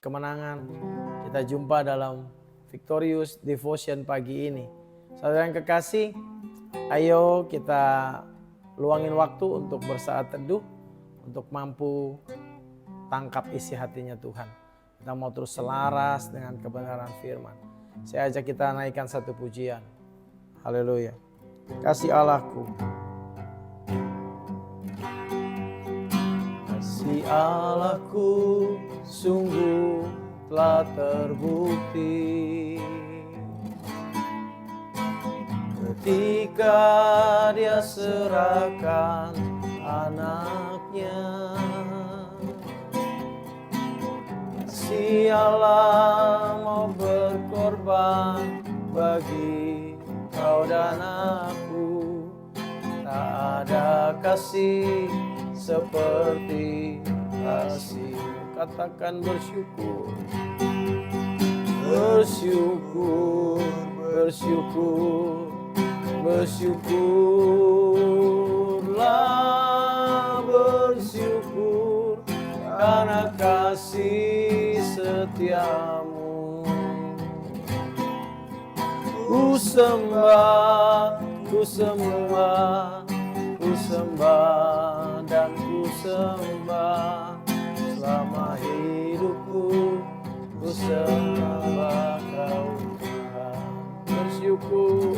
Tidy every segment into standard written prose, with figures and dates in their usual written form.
kemenangan. Kita jumpa dalam Victorious Devotion pagi ini. Saudara yang kekasih, ayo kita luangin waktu untuk bersaat teduh, untuk mampu tangkap isi hatinya Tuhan. Kita mau terus selaras dengan kebenaran firman. Saya ajak kita naikkan satu pujian. Haleluya. Kasih Allahku. Kasih Allahku sungguh telah terbukti ketika Dia serahkan anaknya. Kasih Allah mau berkorban bagi kau dan aku. Tak ada kasih seperti kasih. Katakan bersyukur, bersyukur, bersyukur, bersyukurlah, bersyukur karena kasih setiamu. Ku sembah, ku sembah, ku sembah dan ku sembah selama hidupku. Ku sembah kau Tuhan. Bersyukur,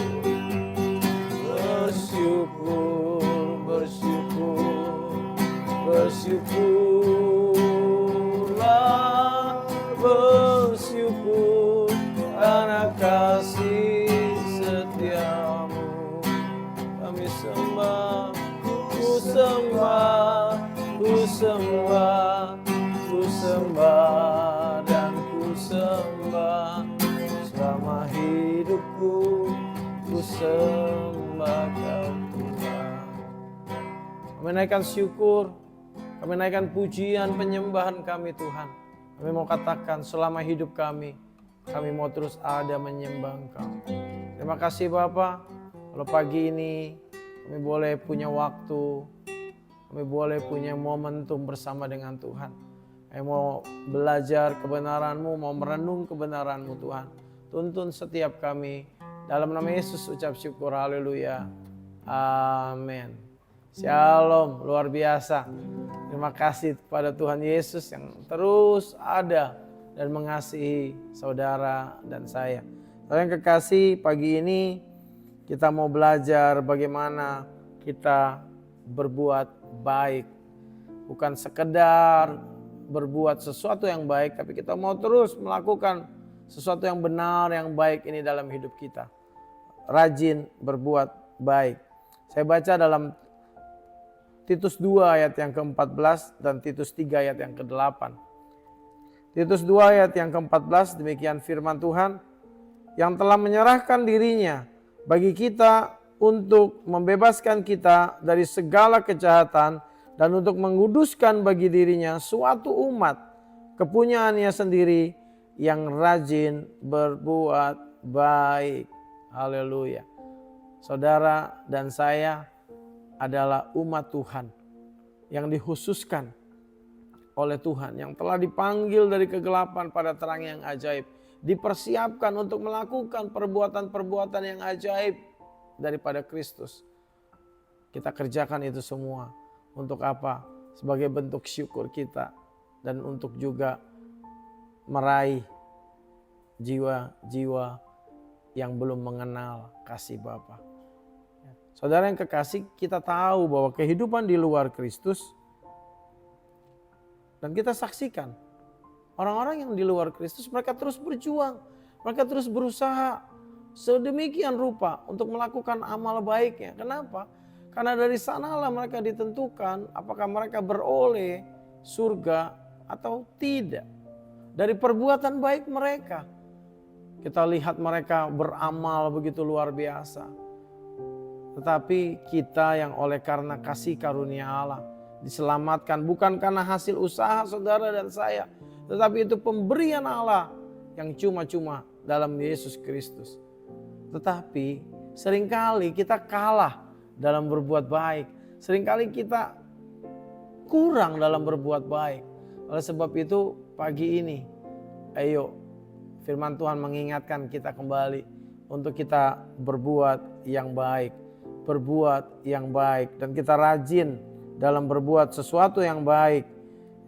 bersyukur, bersyukur, bersyukurlah, bersyukur karena kasih setiamu. Kami sembah, ku sembah, ku sembah, ku sembah dan ku sembah selama hidupku. Ku sembah kau Tuhan. Kami naikkan syukur, kami naikkan pujian penyembahan kami Tuhan. Kami mau katakan selama hidup kami mau terus ada menyembah Engkau. Terima kasih Bapa, kalau pagi ini kami boleh punya waktu, kami boleh punya momentum bersama dengan Tuhan. Kami mau belajar kebenaran-Mu, mau merenung kebenaran-Mu Tuhan. Tuntun setiap kami. Dalam nama Yesus ucap syukur, haleluya, amin. Shalom, luar biasa. Terima kasih kepada Tuhan Yesus yang terus ada dan mengasihi saudara dan saya. Saudara yang kekasih, pagi ini kita mau belajar bagaimana kita berbuat baik. Bukan sekedar berbuat sesuatu yang baik, tapi kita mau terus melakukan sesuatu yang benar, yang baik ini dalam hidup kita. Rajin berbuat baik. Saya baca dalam Titus 2 ayat yang ke-14 dan Titus 3 ayat yang ke-8. Titus 2 ayat yang ke-14, demikian firman Tuhan, yang telah menyerahkan dirinya bagi kita untuk membebaskan kita dari segala kejahatan dan untuk menguduskan bagi dirinya suatu umat kepunyaannya sendiri yang rajin berbuat baik. Haleluya. Saudara dan saya adalah umat Tuhan yang dikhususkan oleh Tuhan, yang telah dipanggil dari kegelapan pada terang yang ajaib, dipersiapkan untuk melakukan perbuatan-perbuatan yang ajaib daripada Kristus. Kita kerjakan itu semua untuk apa? Sebagai bentuk syukur kita dan untuk juga meraih jiwa-jiwa yang belum mengenal kasih Bapa. Saudara yang kekasih, kita tahu bahwa kehidupan di luar Kristus, dan kita saksikan orang-orang yang di luar Kristus, mereka terus berjuang, mereka terus berusaha sedemikian rupa untuk melakukan amal baiknya. Kenapa? Karena dari sanalah mereka ditentukan apakah mereka beroleh surga atau tidak. Dari perbuatan baik mereka. Kita lihat mereka beramal begitu luar biasa. Tetapi kita yang oleh karena kasih karunia Allah diselamatkan bukan karena hasil usaha saudara dan saya, tetapi itu pemberian Allah yang cuma-cuma dalam Yesus Kristus. Tetapi seringkali kita kalah dalam berbuat baik. Seringkali kita kurang dalam berbuat baik. Oleh sebab itu pagi ini Ayo, firman Tuhan mengingatkan kita kembali untuk kita berbuat yang baik. Berbuat yang baik. Dan kita rajin dalam berbuat sesuatu yang baik.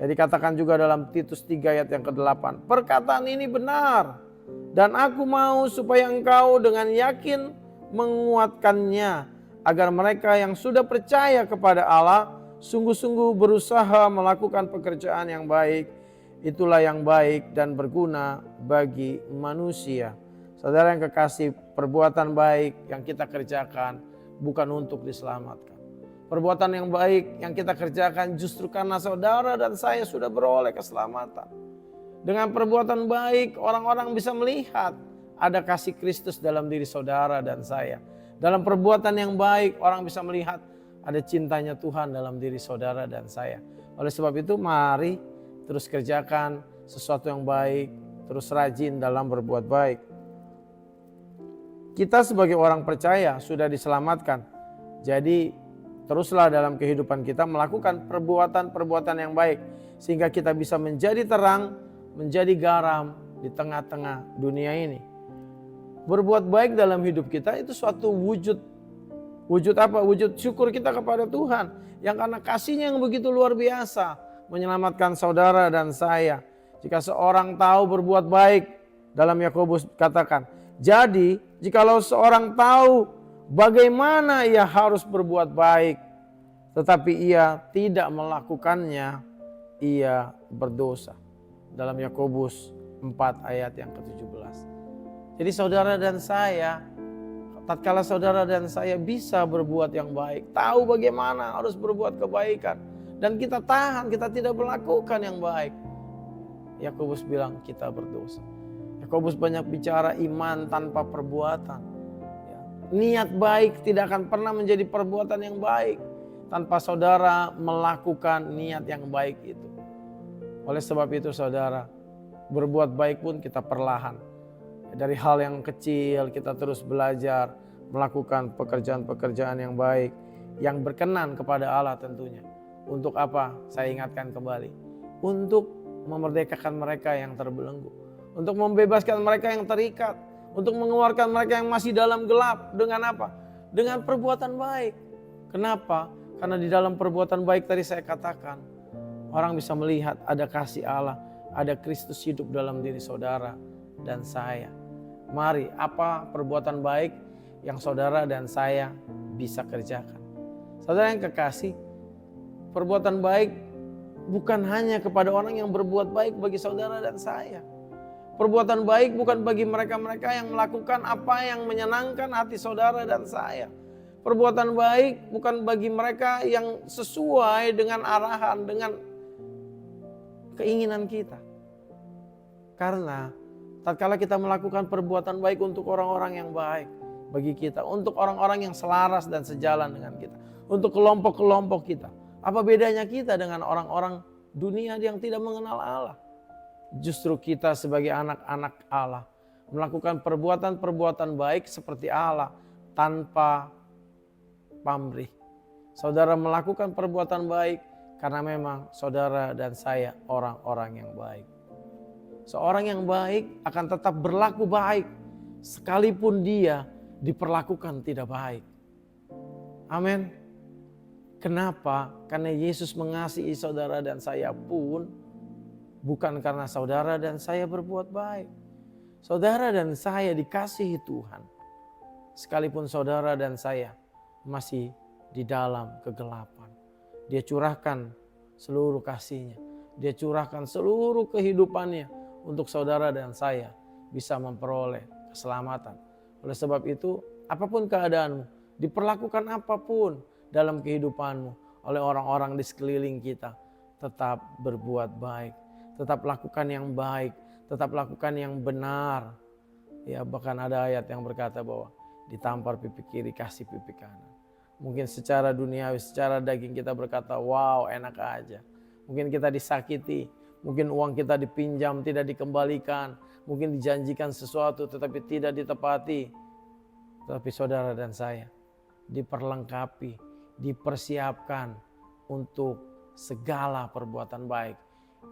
Jadi katakan juga dalam Titus 3 ayat yang ke-8. Perkataan ini benar. Dan aku mau supaya engkau dengan yakin menguatkannya. Agar mereka yang sudah percaya kepada Allah sungguh-sungguh berusaha melakukan pekerjaan yang baik. Itulah yang baik dan berguna bagi manusia. Saudara yang kekasih, perbuatan baik yang kita kerjakan bukan untuk diselamatkan. Perbuatan yang baik yang kita kerjakan justru karena saudara dan saya sudah beroleh keselamatan. Dengan perbuatan baik orang-orang bisa melihat ada kasih Kristus dalam diri saudara dan saya. Dalam perbuatan yang baik orang bisa melihat ada cintanya Tuhan dalam diri saudara dan saya. Oleh sebab itu mari terus kerjakan sesuatu yang baik, terus rajin dalam berbuat baik. Kita sebagai orang percaya sudah diselamatkan. Jadi teruslah dalam kehidupan kita melakukan perbuatan-perbuatan yang baik. Sehingga kita bisa menjadi terang, menjadi garam di tengah-tengah dunia ini. Berbuat baik dalam hidup kita itu suatu wujud. Wujud apa? Wujud syukur kita kepada Tuhan. Yang karena kasih-Nya yang begitu luar biasa. Menyelamatkan saudara dan saya. Jika seorang tahu berbuat baik, dalam Yakobus katakan. Jadi jikalau seorang tahu bagaimana ia harus berbuat baik, tetapi ia tidak melakukannya, ia berdosa. Dalam Yakobus 4 ayat yang ke-17. Jadi saudara dan saya, tatkala saudara dan saya bisa berbuat yang baik, tahu bagaimana harus berbuat kebaikan, dan kita tahan, kita tidak melakukan yang baik, Yakobus bilang kita berdosa. Yakobus banyak bicara iman tanpa perbuatan. Niat baik tidak akan pernah menjadi perbuatan yang baik tanpa saudara melakukan niat yang baik itu. Oleh sebab itu saudara, berbuat baik pun kita perlahan. Dari hal yang kecil kita terus belajar melakukan pekerjaan-pekerjaan yang baik, yang berkenan kepada Allah tentunya. Untuk apa? Saya ingatkan kembali. Untuk memerdekakan mereka yang terbelenggu. Untuk membebaskan mereka yang terikat. Untuk mengeluarkan mereka yang masih dalam gelap. Dengan apa? Dengan perbuatan baik. Kenapa? Karena di dalam perbuatan baik tadi saya katakan, orang bisa melihat ada kasih Allah, ada Kristus hidup dalam diri saudara dan saya. Mari, apa perbuatan baik yang saudara dan saya bisa kerjakan? Saudara yang kekasih, perbuatan baik bukan hanya kepada orang yang berbuat baik bagi saudara dan saya. Perbuatan baik bukan bagi mereka-mereka yang melakukan apa yang menyenangkan hati saudara dan saya. Perbuatan baik bukan bagi mereka yang sesuai dengan arahan, dengan keinginan kita. Karena tatkala kita melakukan perbuatan baik untuk orang-orang yang baik bagi kita, untuk orang-orang yang selaras dan sejalan dengan kita, untuk kelompok-kelompok kita. Apa bedanya kita dengan orang-orang dunia yang tidak mengenal Allah? Justru kita sebagai anak-anak Allah melakukan perbuatan-perbuatan baik seperti Allah tanpa pamrih. Saudara melakukan perbuatan baik karena memang saudara dan saya orang-orang yang baik. Seorang yang baik akan tetap berlaku baik sekalipun dia diperlakukan tidak baik. Amin. Kenapa? Karena Yesus mengasihi saudara dan saya pun bukan karena saudara dan saya berbuat baik. Saudara dan saya dikasihi Tuhan. Sekalipun saudara dan saya masih di dalam kegelapan. Dia curahkan seluruh kasih-Nya. Dia curahkan seluruh kehidupannya untuk saudara dan saya bisa memperoleh keselamatan. Oleh sebab itu, apapun keadaanmu, diperlakukan apapun dalam kehidupanmu oleh orang-orang di sekeliling kita, tetap berbuat baik. Tetap lakukan yang baik, tetap lakukan yang benar. Ya, bahkan ada ayat yang berkata bahwa ditampar pipi kiri, kasih pipi kanan. Mungkin secara duniawi, secara daging kita berkata, wow enak aja. Mungkin kita disakiti, mungkin uang kita dipinjam, tidak dikembalikan. Mungkin dijanjikan sesuatu tetapi tidak ditepati. Tetapi saudara dan saya diperlengkapi, dipersiapkan untuk segala perbuatan baik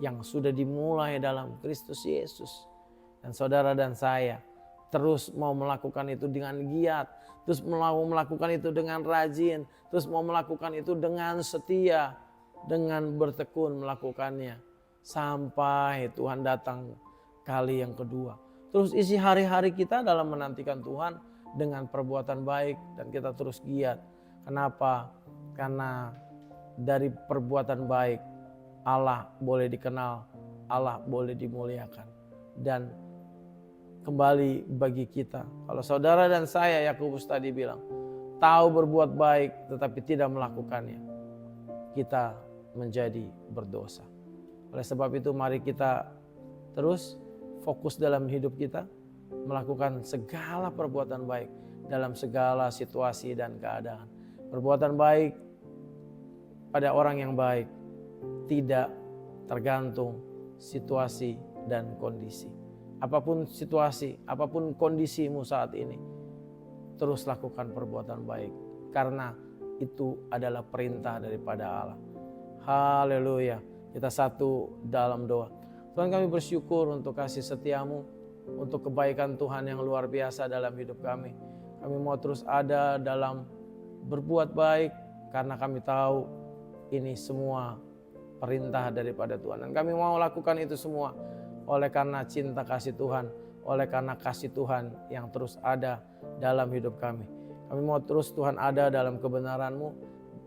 yang sudah dimulai dalam Kristus Yesus. Dan saudara dan saya terus mau melakukan itu dengan giat, terus mau melakukan itu dengan rajin, terus mau melakukan itu dengan setia, dengan bertekun melakukannya. Sampai Tuhan datang kali yang kedua. Terus isi hari-hari kita dalam menantikan Tuhan dengan perbuatan baik dan kita terus giat. Kenapa? Karena dari perbuatan baik Allah boleh dikenal, Allah boleh dimuliakan. Dan kembali bagi kita, kalau saudara dan saya, Yakobus tadi bilang, tahu berbuat baik tetapi tidak melakukannya, kita menjadi berdosa. Oleh sebab itu mari kita terus fokus dalam hidup kita, melakukan segala perbuatan baik dalam segala situasi dan keadaan. Perbuatan baik pada orang yang baik tidak tergantung situasi dan kondisi. Apapun situasi, apapun kondisimu saat ini, terus lakukan perbuatan baik. Karena itu adalah perintah daripada Allah. Haleluya. Kita satu dalam doa. Tuhan, kami bersyukur untuk kasih setiamu, untuk kebaikan Tuhan yang luar biasa dalam hidup kami. Kami mau terus ada dalam berbuat baik karena kami tahu ini semua perintah daripada Tuhan. Dan kami mau lakukan itu semua oleh karena cinta kasih Tuhan, oleh karena kasih Tuhan yang terus ada dalam hidup kami. Kami mau terus Tuhan ada dalam kebenaran-Mu,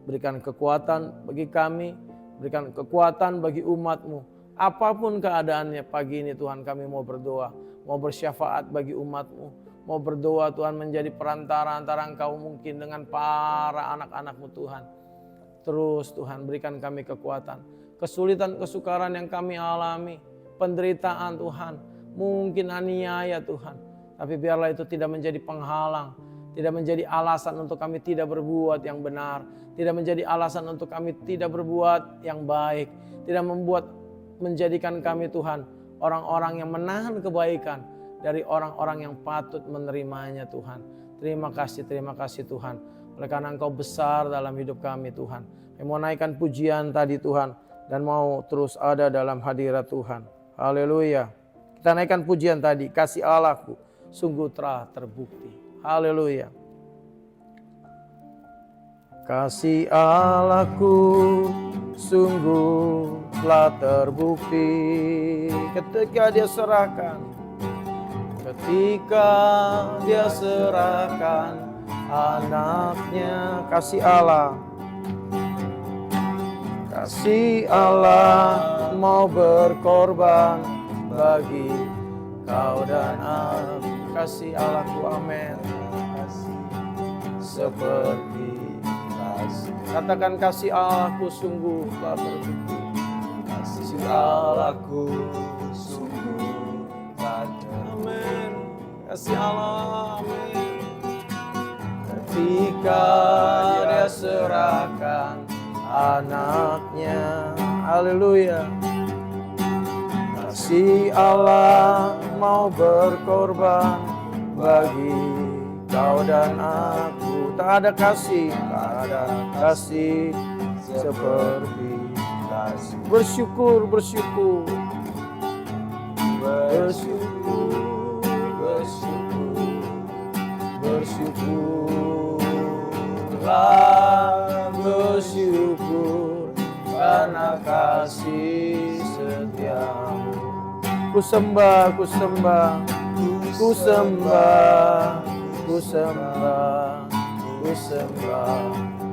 berikan kekuatan bagi kami, berikan kekuatan bagi umat-Mu. Apapun keadaannya pagi ini Tuhan, kami mau berdoa, mau bersyafaat bagi umat-Mu, mau berdoa Tuhan menjadi perantara antara Engkau mungkin dengan para anak-anak-Mu Tuhan. Terus Tuhan berikan kami kekuatan, kesulitan, kesukaran yang kami alami, penderitaan Tuhan, mungkin aniaya Tuhan. Tapi biarlah itu tidak menjadi penghalang, tidak menjadi alasan untuk kami tidak berbuat yang benar, tidak menjadi alasan untuk kami tidak berbuat yang baik, tidak menjadikan kami Tuhan orang-orang yang menahan kebaikan dari orang-orang yang patut menerimanya Tuhan. Terima kasih Tuhan. Oleh karena Engkau besar dalam hidup kami Tuhan. Kami mau naikkan pujian tadi Tuhan dan mau terus ada dalam hadirat Tuhan. Haleluya. Kita naikkan pujian tadi, kasih Allahku sungguh telah terbukti. Haleluya. Kasih Allahku sungguh telah terbukti ketika Dia serahkan anaknya. Kasih Allah mau berkorban bagi kau dan aku. Kasih Allahku, amin. Seperti kasih. Katakan kasih Allahku sungguh telah terbukti. Kasih Allahku sungguh telah terbukti. Amin. Kasih Allah, amin. Ketika Dia serahkan anaknya. Haleluya. Kasih Allah mau berkorban bagi kau dan aku. Tak ada kasih seperti kasih. Bersyukurlah bersyukur karena kasih setiamu. Ku sembah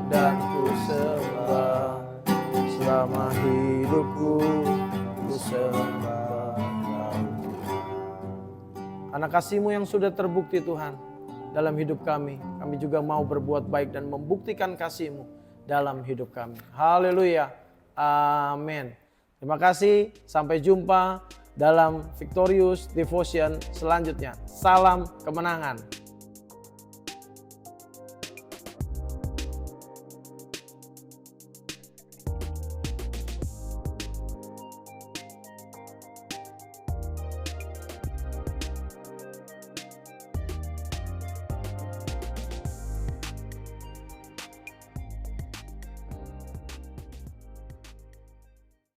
dan ku sembah selama hidupku. Ku sembah karena kasih-Mu yang sudah terbukti Tuhan dalam hidup kami. Kami juga mau berbuat baik dan membuktikan kasih-Mu dalam hidup kami. Haleluya. Amin. Terima kasih. Sampai jumpa dalam Victorious Devotion selanjutnya. Salam kemenangan.